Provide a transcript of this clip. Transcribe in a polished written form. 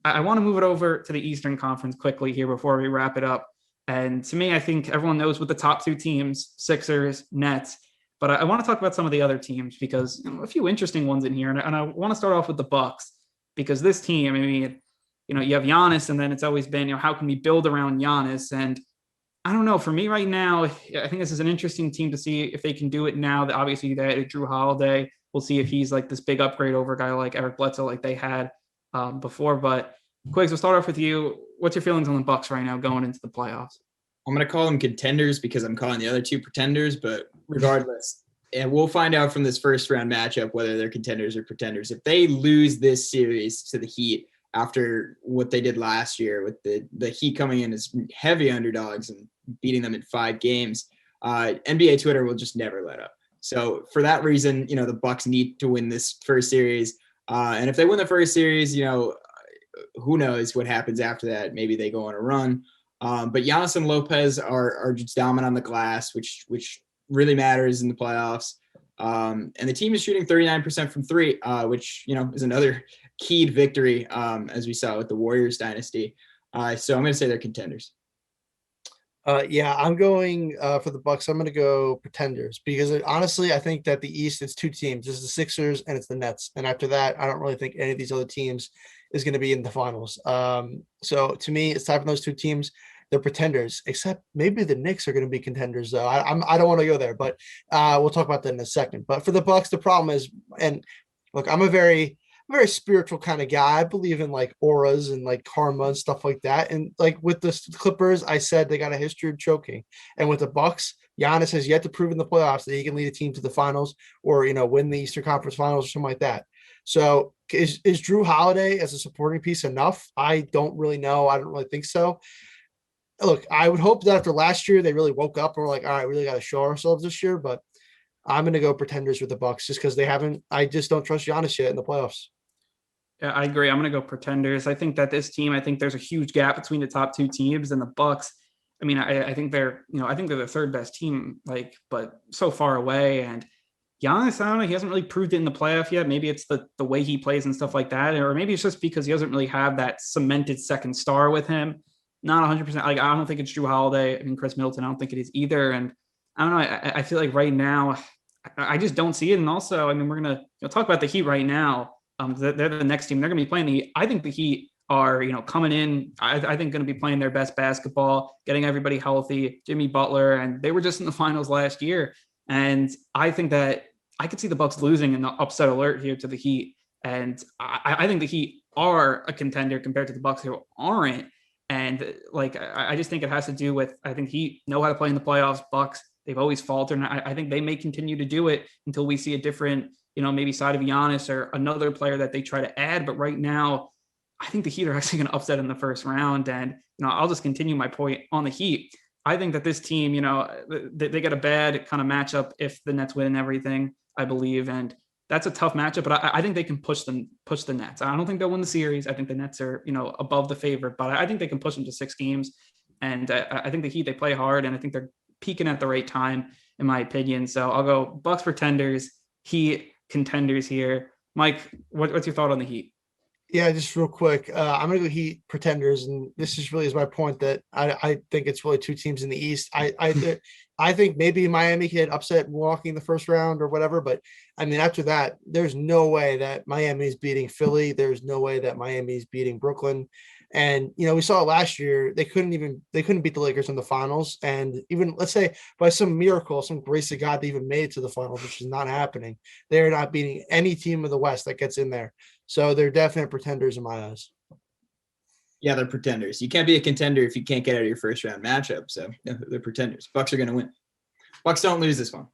I want to move it over to the Eastern Conference quickly here before we wrap it up. And to me, I think everyone knows what the top two teams, Sixers, Nets. But I want to talk about some of the other teams because a few interesting ones in here. And I want to start off with the Bucks because this team, I mean, you have Giannis, and then it's always been, how can we build around Giannis? And I don't know. For me right now, I think this is an interesting team to see if they can do it now. That obviously they had Drew Holiday. We'll see if he's like this big upgrade over a guy like Eric Bledsoe, like they had before. But Quiggs, we'll start off with you. What's your feelings on the Bucks right now going into the playoffs? I'm going to call them contenders because I'm calling the other two pretenders, but regardless, and we'll find out from this first round matchup whether they're contenders or pretenders. If they lose this series to the Heat after what they did last year with the Heat coming in as heavy underdogs and beating them in 5 games, NBA Twitter will just never let up. So for that reason, the Bucks need to win this first series. And if they win the first series, who knows what happens after that? Maybe they go on a run. But Giannis and Lopez are just dominant on the glass, which really matters in the playoffs. And the team is shooting 39% from 3, which, is another keyed victory, as we saw with the Warriors dynasty. So I'm going to say they're contenders. Yeah, I'm going for the Bucks. I'm going to go pretenders because honestly, I think that the East, it's 2 teams. It's the Sixers and it's the Nets. And after that, I don't really think any of these other teams is going to be in the finals. So to me, it's time for those 2 teams. They're pretenders, except maybe the Knicks are going to be contenders, though. I don't want to go there, but we'll talk about that in a second. But for the Bucks, the problem is, and look, I'm a very spiritual kind of guy. I believe in like auras and like karma and stuff like that. And like with the Clippers, I said they got a history of choking. And with the Bucks, Giannis has yet to prove in the playoffs that he can lead a team to the finals or, win the Eastern Conference Finals or something like that. So is Drew Holiday as a supporting piece enough? I don't really know. I don't really think so. Look, I would hope that after last year, they really woke up and were like, all right, we really got to show ourselves this year. But I'm going to go pretenders with the Bucks just because they haven't. I just don't trust Giannis yet in the playoffs. Yeah, I agree. I'm going to go pretenders. I think that this team, I think there's a huge gap between the top 2 teams and the Bucks. I mean, I think they're the third best team, but so far away. And Giannis, I don't know, he hasn't really proved it in the playoff yet. Maybe it's the way he plays and stuff like that. Or maybe it's just because he doesn't really have that cemented second star with him. Not 100%. I don't think it's Drew Holiday. I mean, Chris Middleton, I don't think it is either. And I don't know. I feel like right now, I just don't see it. And also, I mean, we're going to talk about the Heat right now. They're the next team. They're going to be playing the Heat. I think the Heat are, coming in, I think going to be playing their best basketball, getting everybody healthy, Jimmy Butler, and they were just in the finals last year. And I think that I could see the Bucks losing in the upset alert here to the Heat. And I think the Heat are a contender compared to the Bucks who aren't. And I just think it has to do with, I think Heat know how to play in the playoffs. Bucks, they've always faltered. And I think they may continue to do it until we see a different, maybe side of Giannis or another player that they try to add. But right now, I think the Heat are actually going to upset in the first round. And, I'll just continue my point on the Heat. I think that this team, they get a bad kind of matchup if the Nets win and everything, I believe. And that's a tough matchup, but I think they can push the Nets. I don't think they'll win the series. I think the Nets are, above the favorite, but I think they can push them to 6 games. And I think the Heat, they play hard, and I think they're peaking at the right time, in my opinion. So I'll go Bucks pretenders, Heat contenders here. Mike, what's your thought on the Heat? Yeah, just real quick. I'm going to go Heat pretenders, and this is really my point that I think it's really 2 teams in the East. I think maybe Miami could upset Milwaukee in the first round or whatever, but I mean after that, there's no way that Miami's beating Philly. There's no way that Miami's beating Brooklyn. And we saw last year they couldn't beat the Lakers in the finals, and even let's say by some miracle, some grace of God, they even made it to the finals, which is not happening. They're not beating any team of the West that gets in there. So they're definite pretenders in my eyes. Yeah, they're pretenders. You can't be a contender if you can't get out of your first round matchup. So they're pretenders. Bucks are going to win. Bucks don't lose this one.